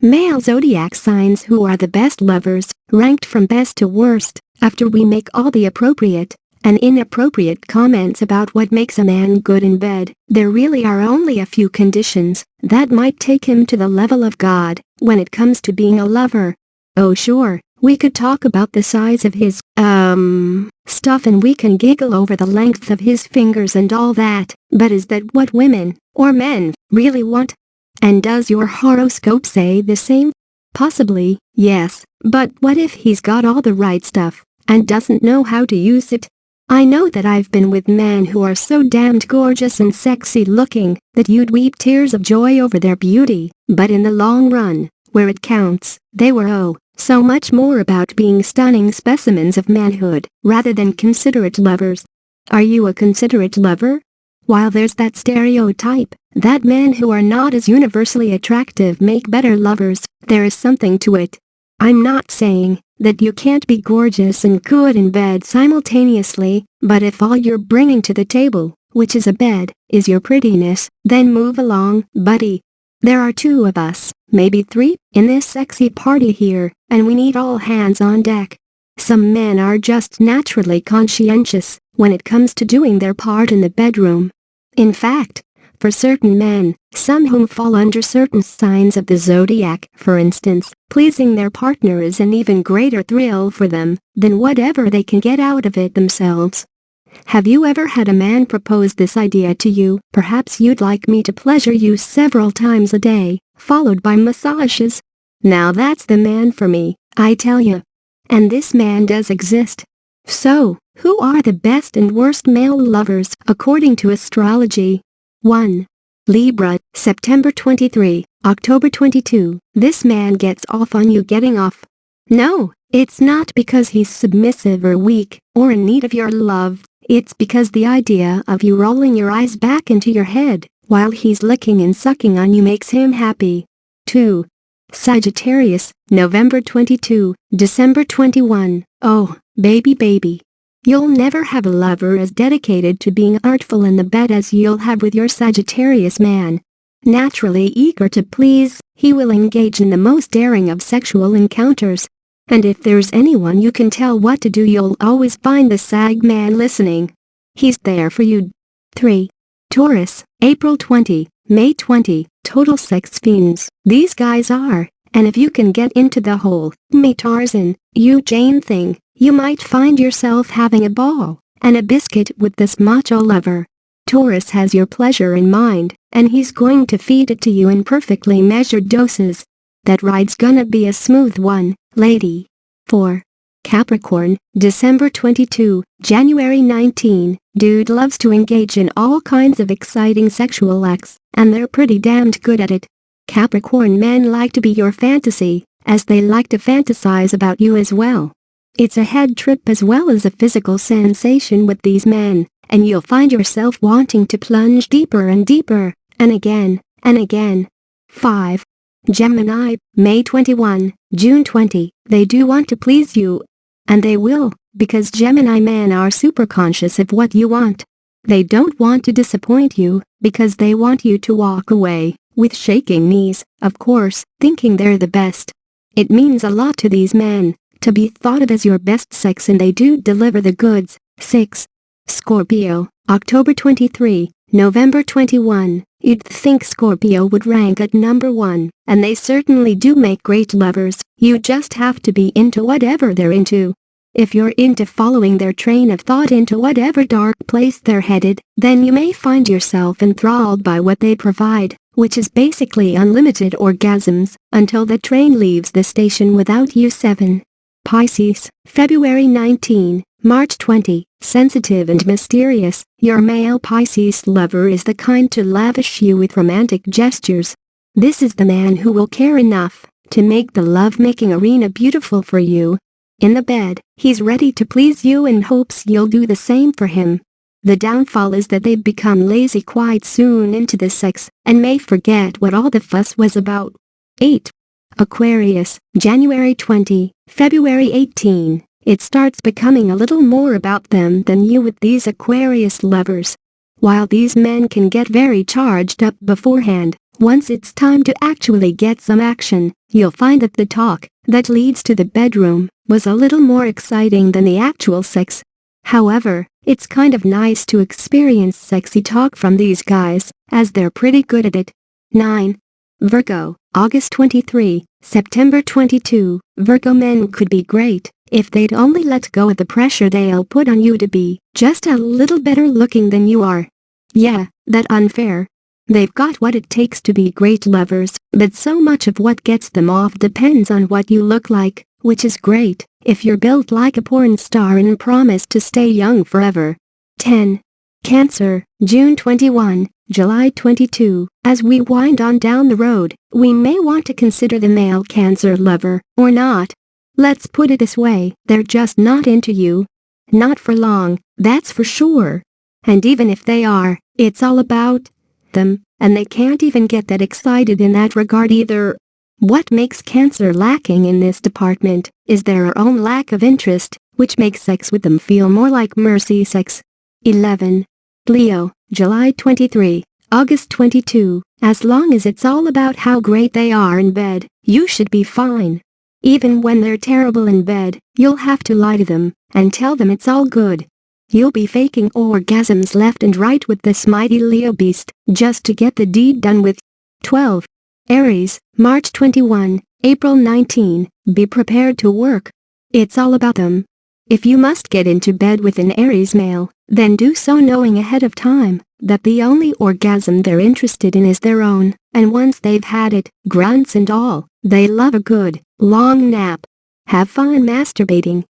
Male zodiac signs who are the best lovers, ranked from best to worst, after we make all the appropriate and inappropriate comments about what makes a man good in bed. There really are only a few conditions that might take him to the level of God when it comes to being a lover. Oh sure, we could talk about the size of his, stuff, and we can giggle over the length of his fingers and all that, but is that what women, or men, really want? And does your horoscope say the same? Possibly, yes, but what if he's got all the right stuff and doesn't know how to use it? I know that I've been with men who are so damned gorgeous and sexy looking that you'd weep tears of joy over their beauty, but in the long run, where it counts, they were so much more about being stunning specimens of manhood rather than considerate lovers. Are you a considerate lover? While there's that stereotype that men who are not as universally attractive make better lovers, there is something to it. I'm not saying that you can't be gorgeous and good in bed simultaneously, but if all you're bringing to the table, which is a bed, is your prettiness, then move along, buddy. There are 2 of us, maybe 3, in this sexy party here, and we need all hands on deck. Some men are just naturally conscientious when it comes to doing their part in the bedroom. In fact, for certain men, some whom fall under certain signs of the zodiac, for instance, pleasing their partner is an even greater thrill for them than whatever they can get out of it themselves. Have you ever had a man propose this idea to you? Perhaps you'd like me to pleasure you several times a day, followed by massages. Now that's the man for me, I tell you. And this man does exist. So, who are the best and worst male lovers according to astrology? 1. Libra, September 23, October 22. This man gets off on you getting off. No, it's not because he's submissive or weak or in need of your love. It's because the idea of you rolling your eyes back into your head while he's licking and sucking on you makes him happy. 2. Sagittarius, November 22, December 21. Oh, baby. You'll never have a lover as dedicated to being artful in the bed as you'll have with your Sagittarius man. Naturally eager to please, he will engage in the most daring of sexual encounters. And if there's anyone you can tell what to do, you'll always find the Sag man listening. He's there for you. 3. Taurus, April 20, May 20, total sex fiends. These guys are, and if you can get into the whole, me Tarzan, you Jane thing, you might find yourself having a ball and a biscuit with this macho lover. Taurus has your pleasure in mind, and he's going to feed it to you in perfectly measured doses. That ride's gonna be a smooth one, lady. 4. Capricorn, December 22, January 19. Dude loves to engage in all kinds of exciting sexual acts, and they're pretty damned good at it. Capricorn men like to be your fantasy, as they like to fantasize about you as well. It's a head trip as well as a physical sensation with these men, and you'll find yourself wanting to plunge deeper and deeper, and again, and again. 5. Gemini, May 21, June 20. They do want to please you. And they will, because Gemini men are super conscious of what you want. They don't want to disappoint you, because they want you to walk away, with shaking knees, of course, thinking they're the best. It means a lot to these men to be thought of as your best sex, and they do deliver the goods. 6. Scorpio, October 23, November 21. You'd think Scorpio would rank at number 1, and they certainly do make great lovers. You just have to be into whatever they're into. If you're into following their train of thought into whatever dark place they're headed, then you may find yourself enthralled by what they provide, which is basically unlimited orgasms, until the train leaves the station without you. 7. Pisces, February 19, March 20, sensitive and mysterious. Your male Pisces lover is the kind to lavish you with romantic gestures. This is the man who will care enough to make the love-making arena beautiful for you. In the bed, he's ready to please you and hopes you'll do the same for him. The downfall is that they become lazy quite soon into the sex and may forget what all the fuss was about. 8. Aquarius, January 20, February 18. It starts becoming a little more about them than you with these Aquarius lovers. While these men can get very charged up beforehand, Once it's time to actually get some action, you'll find that the talk that leads to the bedroom was a little more exciting than the actual sex. However, it's kind of nice to experience sexy talk from these guys, as they're pretty good at it. 9. Virgo, August 23, September 22. Virgo men could be great if they'd only let go of the pressure they'll put on you to be just a little better looking than you are. Yeah, that unfair. They've got what it takes to be great lovers, but so much of what gets them off depends on what you look like, which is great if you're built like a porn star and promise to stay young forever. 10. Cancer, June 21, July 22. As we wind on down the road, we may want to consider the male Cancer lover, or not. Let's put it this way, they're just not into you. Not for long, that's for sure. And even if they are, it's all about them, and they can't even get that excited in that regard either. What makes Cancer lacking in this department is their own lack of interest, which makes sex with them feel more like mercy sex. 11. Leo, July 23, August 22. As long as it's all about how great they are in bed, you should be fine. Even when they're terrible in bed, you'll have to lie to them and tell them it's all good. You'll be faking orgasms left and right with this mighty Leo beast just to get the deed done with. 12. Aries, March 21, April 19. Be prepared to work. It's all about them. If you must get into bed with an Aries male, then do so knowing ahead of time that the only orgasm they're interested in is their own, and once they've had it, grunts and all, they love a good, long nap. Have fun masturbating,